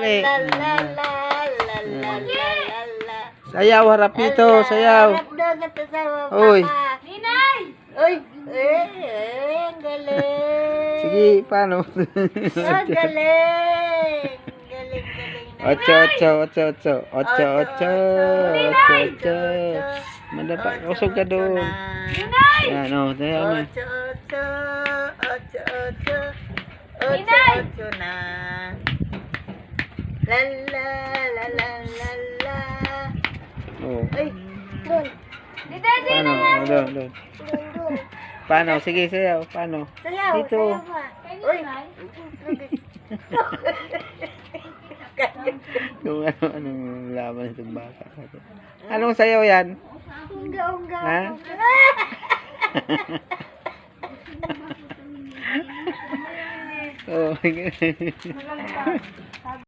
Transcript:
malaki. La la la la la la la. Sayaw, harap nito, sayaw. Harap doon sa tasawa, Uy. Papa. Ninay! Uy, ang galing. Sige, paano? Ang galing. Galing, galing na. Ocho. Madapat, usog ka doon. Ninay! Yan, o. Ayan na. Ocho na. La la la la la la. Oh. Ay, doon. Dito, Paano? O, doon. Doon. Paano? Sige, sayaw. Paano? Sayaw, Dito. sayaw pa. Uy. Kung anong laman itong bata. Anong sayaw yan? Ungga. Ha? Oh,